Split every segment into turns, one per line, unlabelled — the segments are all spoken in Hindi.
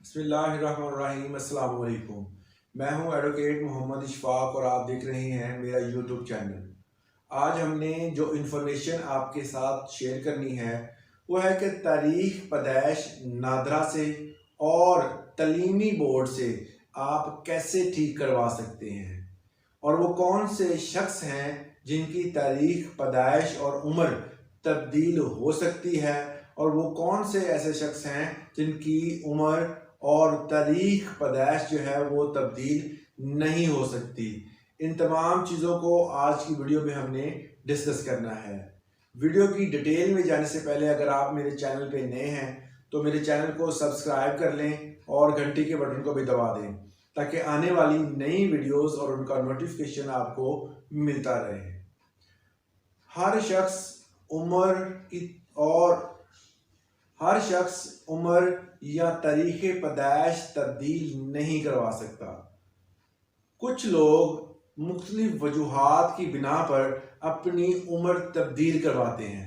बिस्मिल्लाहिर्रहमानिर्रहीम। अस्सलाम वालेकुम। मैं हूं एडवोकेट मोहम्मद इशफाक और आप देख रहे हैं मेरा यूट्यूब चैनल। आज हमने जो इन्फॉर्मेशन आपके साथ शेयर करनी है वो है कि तारीख पैदाइश नादरा से और तलीमी बोर्ड से आप कैसे ठीक करवा सकते हैं, और वो कौन से शख्स हैं जिनकी तारीख पैदाइश और उम्र तब्दील हो सकती है, और वो कौन से ऐसे शख्स हैं जिनकी उम्र और तारीख पैदाइश जो है वो तब्दील नहीं हो सकती। इन तमाम चीज़ों को आज की वीडियो में हमने डिस्कस करना है। वीडियो की डिटेल में जाने से पहले अगर आप मेरे चैनल पे नए हैं तो मेरे चैनल को सब्सक्राइब कर लें और घंटी के बटन को भी दबा दें ताकि आने वाली नई वीडियोस और उनका नोटिफिकेशन आपको मिलता रहे। हर शख्स उम्र की और हर शख्स उम्र या तारीख़ पैदाइश तब्दील नहीं करवा सकता। कुछ लोग मुख्तलिफ वजूहात की बिना पर अपनी उम्र तब्दील करवाते हैं।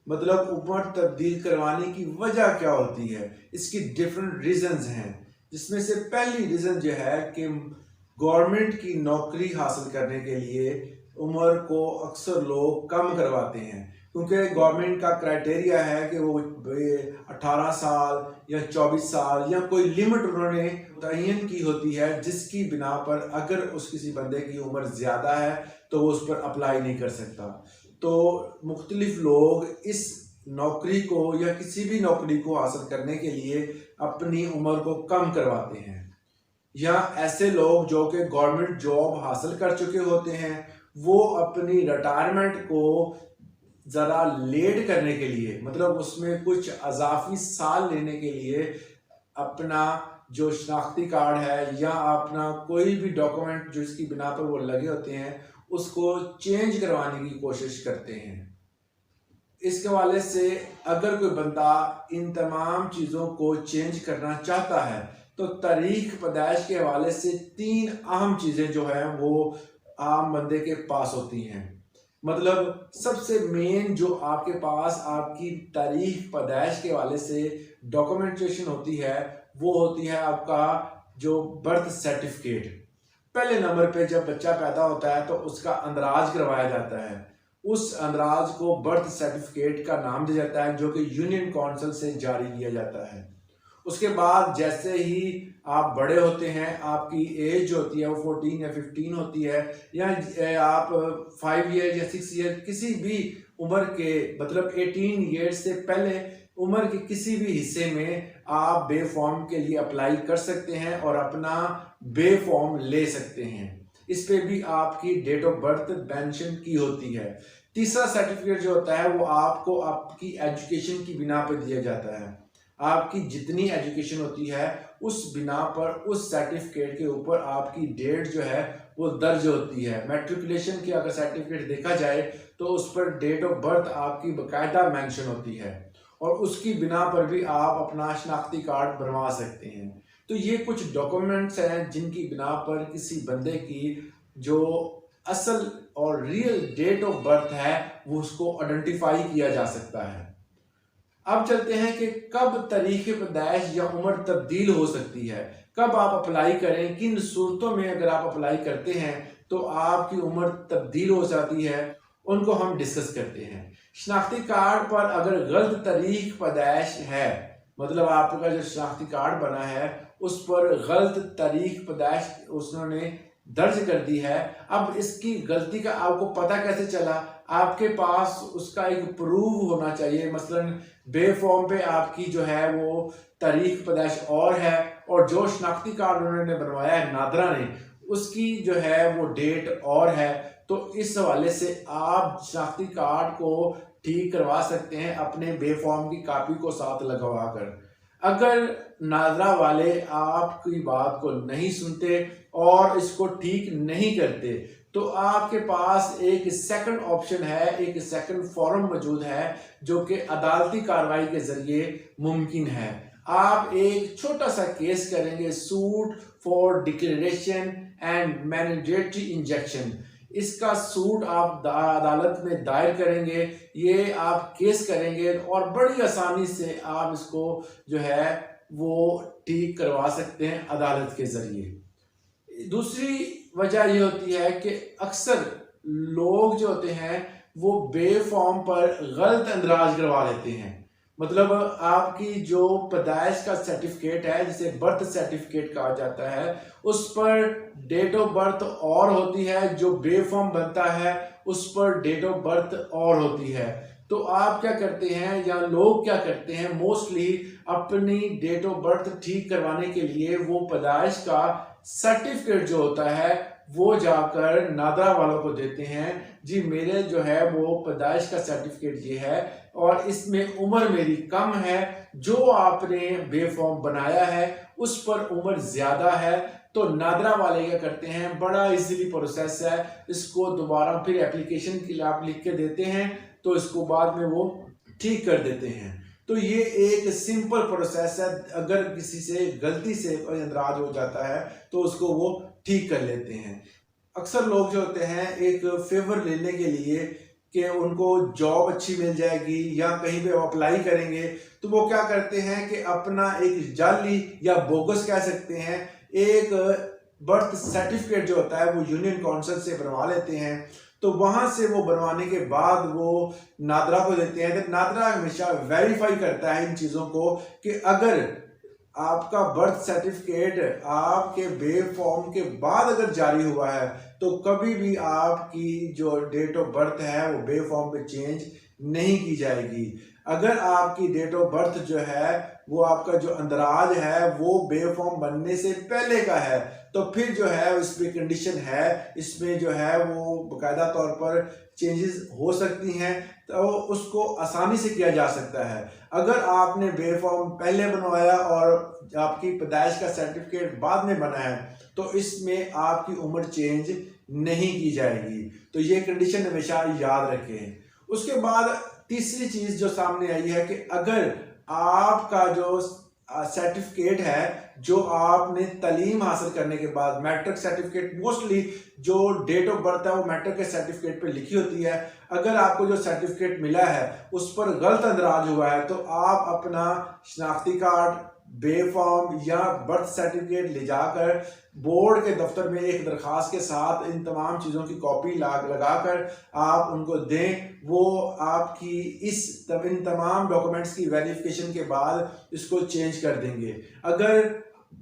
मतलब उम्र तब्दील करवाने की वजह क्या होती है, इसकी डिफरेंट रीजंस हैं, जिसमें से पहली रीज़न जो है कि गवर्नमेंट की नौकरी हासिल करने के लिए उम्र को अक्सर लोग कम करवाते हैं, क्योंकि गवर्नमेंट का क्राइटेरिया है कि वो 18 साल या 24 साल या कोई लिमिट उन्होंने तयन की होती है, जिसकी बिना पर अगर उस किसी बंदे की उम्र ज़्यादा है तो वो उस पर अप्लाई नहीं कर सकता। तो मुख्तलिफ लोग इस नौकरी को या किसी भी नौकरी को हासिल करने के लिए अपनी उम्र को कम करवाते हैं, या ऐसे लोग जो कि गवर्नमेंट जॉब हासिल कर चुके होते हैं वो अपनी रिटायरमेंट को ज़रा लेट करने के लिए, मतलब उसमें कुछ अजाफी साल लेने के लिए अपना जो शनाख्ती कार्ड है या अपना कोई भी डॉक्यूमेंट जो इसकी बिना पर वो लगे होते हैं उसको चेंज करवाने की कोशिश करते हैं। इसके हवाले से अगर कोई बंदा इन तमाम चीज़ों को चेंज करना चाहता है तो तारीख पैदाइश के हवाले से 3 अहम चीज़ें जो हैं वो आम बंदे के पास होती हैं। मतलब सबसे मेन जो आपके पास आपकी तारीख पैदाइश के हवाले से डॉक्यूमेंटेशन होती है वो होती है आपका जो बर्थ सर्टिफिकेट। पहले नंबर पे जब बच्चा पैदा होता है तो उसका अंदराज करवाया जाता है। उस अंदराज को बर्थ सर्टिफिकेट का नाम दिया जाता है, जो कि यूनियन काउंसिल से जारी किया जाता है। उसके बाद जैसे ही आप बड़े होते हैं, आपकी एज जो होती है वो 14 या 15 होती है, या आप 5 ईयर या 6 ईयर किसी भी उम्र के, मतलब 18 ईयर्स से पहले उम्र के किसी भी हिस्से में आप बे फॉर्म के लिए अप्लाई कर सकते हैं और अपना बे फॉर्म ले सकते हैं। इस पे भी आपकी डेट ऑफ बर्थ मेंशन की होती है। तीसरा सर्टिफिकेट जो होता है वो आपको आपकी एजुकेशन की बिना पर दिया जाता है। आपकी जितनी एजुकेशन होती है उस बिना पर उस सर्टिफिकेट के ऊपर आपकी डेट जो है वो दर्ज होती है। मैट्रिकुलेशन की अगर सर्टिफिकेट देखा जाए तो उस पर डेट ऑफ बर्थ आपकी बाकायदा मेंशन होती है और उसकी बिना पर भी आप अपना शनाख्ती कार्ड बनवा सकते हैं। तो ये कुछ डॉक्यूमेंट्स हैं जिनकी बिना पर किसी बंदे की जो असल और रियल डेट ऑफ बर्थ है वो उसको आइडेंटिफाई किया जा सकता है। अब चलते हैं कि कब तारीख पैदाइश या उम्र तब्दील हो सकती है, कब आप अप्लाई करें, किन सूरतों में अगर आप अप्लाई करते हैं तो आपकी उम्र तब्दील हो जाती है, उनको हम डिस्कस करते हैं। शनाख्ती कार्ड पर अगर गलत तारीख पैदाइश है, मतलब आपका जो शनाख्ती कार्ड बना है उस पर गलत तारीख पैदाइश उसने दर्ज कर दी है, अब इसकी गलती का आपको पता कैसे चला? आपके पास उसका एक प्रूफ होना चाहिए। मसलन बे फॉर्म पे आपकी जो है वो तारीख पैदाइश और है और जो शनाख्ती कार्ड उन्होंने बनवाया है नादरा ने उसकी जो है वो डेट और है। तो इस हवाले से आप शनाख्ती कार्ड को ठीक करवा सकते हैं अपने बे फॉर्म की कापी को साथ लगवा कर। अगर नादरा वाले आपकी बात को नहीं सुनते और इसको ठीक नहीं करते तो आपके पास एक सेकंड ऑप्शन है, एक सेकंड फॉर्म मौजूद है जो कि अदालती कार्रवाई के जरिए मुमकिन है। आप एक छोटा सा केस करेंगे, suit for declaration and mandatory injection. इसका सूट आप अदालत में दायर करेंगे, ये आप केस करेंगे और बड़ी आसानी से आप इसको जो है वो ठीक करवा सकते हैं अदालत के ज़रिए। दूसरी वजह ये होती है कि अक्सर लोग जो होते हैं वो बेफॉर्म पर गलत अंदराज करवा लेते हैं। मतलब आपकी जो पैदाइश का सर्टिफिकेट है, जिसे बर्थ सर्टिफिकेट कहा जाता है, उस पर डेट ऑफ बर्थ और होती है, जो बेफॉर्म बनता है उस पर डेट ऑफ बर्थ और होती है। तो आप क्या करते हैं या लोग क्या करते हैं, मोस्टली अपनी डेट ऑफ बर्थ ठीक करवाने के लिए वो पैदाइश का सर्टिफिकेट जो होता है वो जाकर नादरा वालों को देते हैं। जी मेरे जो है वो पैदाइश का सर्टिफिकेट ये है और इसमें उम्र मेरी कम है, जो आपने बेफॉर्म बनाया है उस पर उम्र ज्यादा है। तो नादरा वाले क्या करते हैं, बड़ा इजीली प्रोसेस है, इसको दोबारा फिर एप्लीकेशन के लिए आप लिख के देते हैं तो इसको बाद में वो ठीक कर देते हैं। तो ये एक सिंपल प्रोसेस है, अगर किसी से गलती से कोई अंदराज हो जाता है तो उसको वो ठीक कर लेते हैं। अक्सर लोग जो होते हैं एक फेवर लेने के लिए कि उनको जॉब अच्छी मिल जाएगी या कहीं पे अप्लाई करेंगे, तो वो क्या करते हैं कि अपना एक जाली या बोगस कह सकते हैं एक बर्थ सर्टिफिकेट जो होता है वो यूनियन काउंसिल से बनवा लेते हैं। तो वहां से वो बनवाने के बाद वो नादरा को देते हैं। तो नादरा हमेशा वेरीफाई करता है इन चीज़ों को कि अगर आपका बर्थ सर्टिफिकेट आपके बेफॉर्म के बाद अगर जारी हुआ है तो कभी भी आपकी जो डेट ऑफ बर्थ है वो बेफॉर्म पे चेंज नहीं की जाएगी। अगर आपकी डेट ऑफ बर्थ जो है वो आपका जो अंदराज है वो बेफॉर्म बनने से पहले का है तो फिर जो है इसमें कंडीशन है, इसमें जो है वो बाकायदा तौर पर चेंजेस हो सकती हैं, तो उसको आसानी से किया जा सकता है। अगर आपने बेफॉर्म पहले बनवाया और आपकी पैदाइश का सर्टिफिकेट बाद में बना है तो इसमें आपकी उम्र चेंज नहीं की जाएगी। तो ये कंडीशन हमेशा याद रखें। उसके बाद तीसरी चीज जो सामने आई है कि अगर आपका जो सर्टिफिकेट है जो आपने तालीम हासिल करने के बाद, मैट्रिक सर्टिफिकेट मोस्टली जो डेट ऑफ बर्थ है वो मैट्रिक के सर्टिफिकेट पे लिखी होती है, अगर आपको जो सर्टिफिकेट मिला है उस पर गलत अंदराज हुआ है तो आप अपना शनाख्ती कार्ड, बेफॉर्म या बर्थ सर्टिफिकेट ले जाकर बोर्ड के दफ्तर में एक दरखास्त के साथ इन तमाम चीज़ों की कॉपी लगाकर आप उनको दें। वो आपकी इन तमाम डॉक्यूमेंट्स की वेरिफिकेशन के बाद इसको चेंज कर देंगे। अगर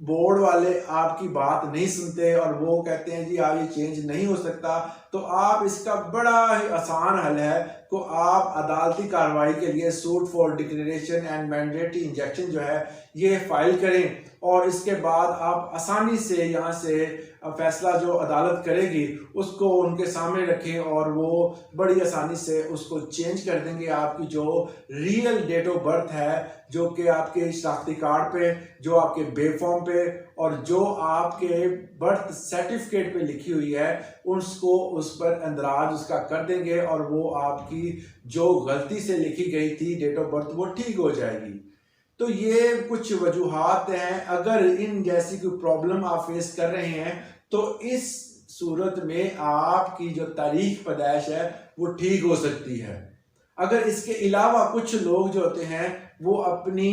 बोर्ड वाले आपकी बात नहीं सुनते और वो कहते हैं जी ये चेंज नहीं हो सकता, तो आप इसका बड़ा ही आसान हल है को आप अदालती कार्रवाई के लिए suit for declaration and mandatory injection जो है ये फाइल करें और इसके बाद आप आसानी से यहाँ से फैसला जो अदालत करेगी उसको उनके सामने रखें और वो बड़ी आसानी से उसको चेंज कर देंगे। आपकी जो रियल डेट ऑफ बर्थ है, जो कि आपके शनाख्ती कार्ड पे, जो आपके बेफॉर्म पे और जो आपके बर्थ सर्टिफिकेट पे लिखी हुई है, उसको उस पर अंदराज उसका कर देंगे और वो आपकी जो गलती से लिखी गई थी डेट ऑफ बर्थ वो ठीक हो जाएगी। तो ये कुछ वजूहात हैं। अगर इन जैसी कोई प्रॉब्लम आप फेस कर रहे हैं तो इस सूरत में आपकी जो तारीख पैदाइश है वो ठीक हो सकती है। अगर इसके अलावा कुछ लोग जो होते हैं वो अपनी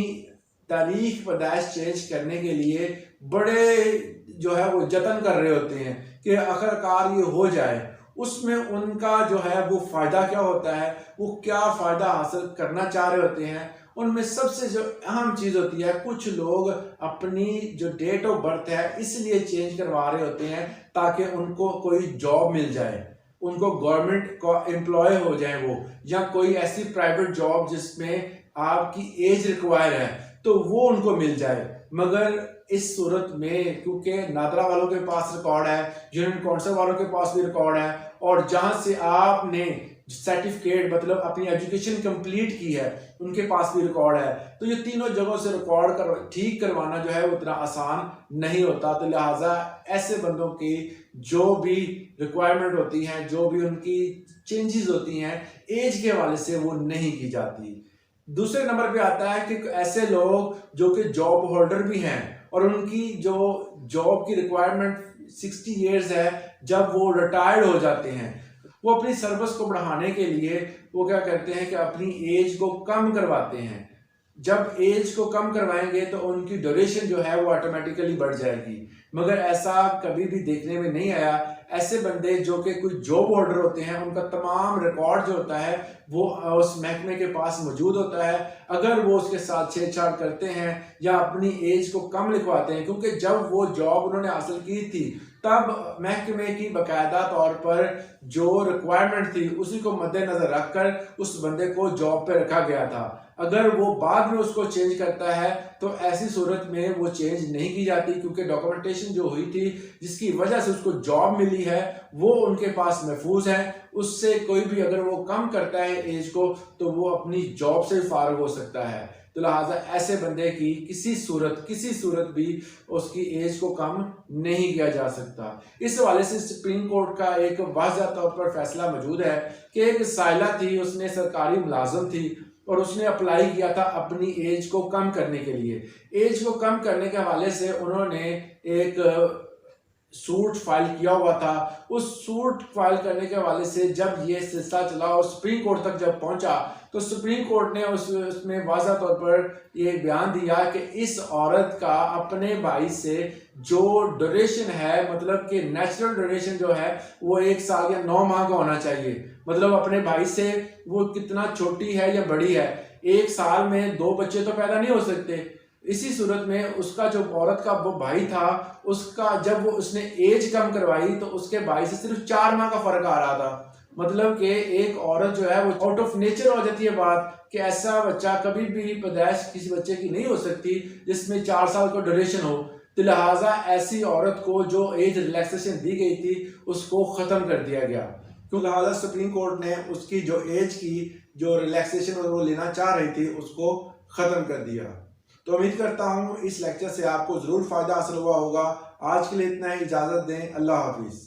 तारीख पैदाइश चेंज करने के लिए बड़े जो है वो जतन कर रहे होते हैं कि आखिरकार ये हो जाए, उसमें उनका जो है वो फायदा क्या होता है, वो क्या फायदा हासिल करना चाह रहे होते हैं। उनमें सबसे जो अहम चीज होती है, कुछ लोग अपनी जो डेट ऑफ बर्थ है इसलिए चेंज करवा रहे होते हैं ताकि उनको कोई जॉब मिल जाए, उनको गवर्नमेंट का एम्प्लॉय हो जाए वो, या कोई ऐसी प्राइवेट जॉब जिसमें आपकी एज रिक्वायर है तो वो उनको मिल जाए। मगर इस सूरत में क्योंकि नादरा वालों के पास रिकॉर्ड है, यूनियन काउंसिल वालों के पास भी रिकॉर्ड है और जहां से आपने सर्टिफिकेट मतलब अपनी एजुकेशन कंप्लीट की है उनके पास भी रिकॉर्ड है, तो ये तीनों जगहों से रिकॉर्ड ठीक करवाना जो है वो इतना आसान नहीं होता। तो लिहाजा ऐसे बंदों की जो भी रिक्वायरमेंट होती हैं, जो भी उनकी चेंजेस होती हैं, एज के हवाले से वो नहीं की जाती। दूसरे नंबर पे आता है कि ऐसे लोग जो कि जॉब होल्डर भी हैं और उनकी जो जॉब की रिक्वायरमेंट 60 इयर्स है, जब वो रिटायर्ड हो जाते हैं वो अपनी सर्विस को बढ़ाने के लिए वो क्या करते हैं कि अपनी एज को कम करवाते हैं। जब एज को कम करवाएंगे तो उनकी ड्यूरेशन जो है वो ऑटोमेटिकली बढ़ जाएगी। मगर ऐसा कभी भी देखने में नहीं आया। ऐसे बंदे जो कि कोई जॉब होल्डर होते हैं, उनका तमाम रिकॉर्ड जो होता है वो उस महकमे के पास मौजूद होता है। अगर वो उसके साथ छेड़छाड़ करते हैं या अपनी एज को कम लिखवाते हैं, क्योंकि जब वो जॉब उन्होंने हासिल की थी तब महकमे की बाकायदा तौर पर जो रिक्वायरमेंट थी उसी को मद्देनजर रखकर उस बंदे को जॉब पे रखा गया था। अगर वो बाद में उसको चेंज करता है तो ऐसी सूरत में वो चेंज नहीं की जाती, क्योंकि डॉक्यूमेंटेशन जो हुई थी जिसकी वजह से उसको जॉब मिली है वो उनके पास महफूज है। उससे कोई भी अगर वो कम करता है एज को तो वो अपनी जॉब से फारिग हो सकता है। तो लिहाजा ऐसे बंदे की किसी सूरत भी उसकी एज को कम नहीं किया जा सकता। इस हवाले से सुप्रीम कोर्ट का एक वाज़ह तौर पर फैसला मौजूद है कि एक साइला थी, उसने सरकारी मुलाजम थी और उसने अप्लाई किया था अपनी एज को कम करने के लिए। एज को कम करने के हवाले से उन्होंने एक सूट फाइल किया हुआ था। उस सूट फाइल करने के हवाले से जब ये सिलसिला चला और सुप्रीम कोर्ट तक जब पहुंचा तो सुप्रीम कोर्ट ने उसमें वाज़ा तौर पर ये बयान दिया कि इस औरत का अपने भाई से जो ड्यूरेशन है, मतलब कि नेचुरल ड्यूरेशन जो है वो 1 साल या 9 माह का होना चाहिए। मतलब अपने भाई से वो कितना छोटी है या बड़ी है, 1 साल में 2 बच्चे तो पैदा नहीं हो सकते। इसी सूरत में उसका जो औरत का वो भाई था, उसका जब वो उसने एज कम करवाई तो उसके भाई से सिर्फ 4 माह का फर्क आ रहा था। मतलब कि एक औरत जो है वो आउट ऑफ नेचर हो जाती है बात कि ऐसा बच्चा कभी भी पैदाइश किसी बच्चे की नहीं हो सकती जिसमें 4 साल का ड्यूरेशन हो। तो लिहाजा ऐसी औरत को जो एज रिलैक्सेशन दी गई थी उसको ख़त्म कर दिया गया। तो लिहाजा सुप्रीम कोर्ट ने उसकी जो एज की जो रिलैक्सेशन वो लेना चाह रही थी उसको ख़त्म कर दिया। तो उम्मीद करता हूँ इस लेक्चर से आपको ज़रूर फ़ायदा हासिल हुआ होगा। आज के लिए इतना ही, इजाज़त दें। अल्लाह हाफिज़।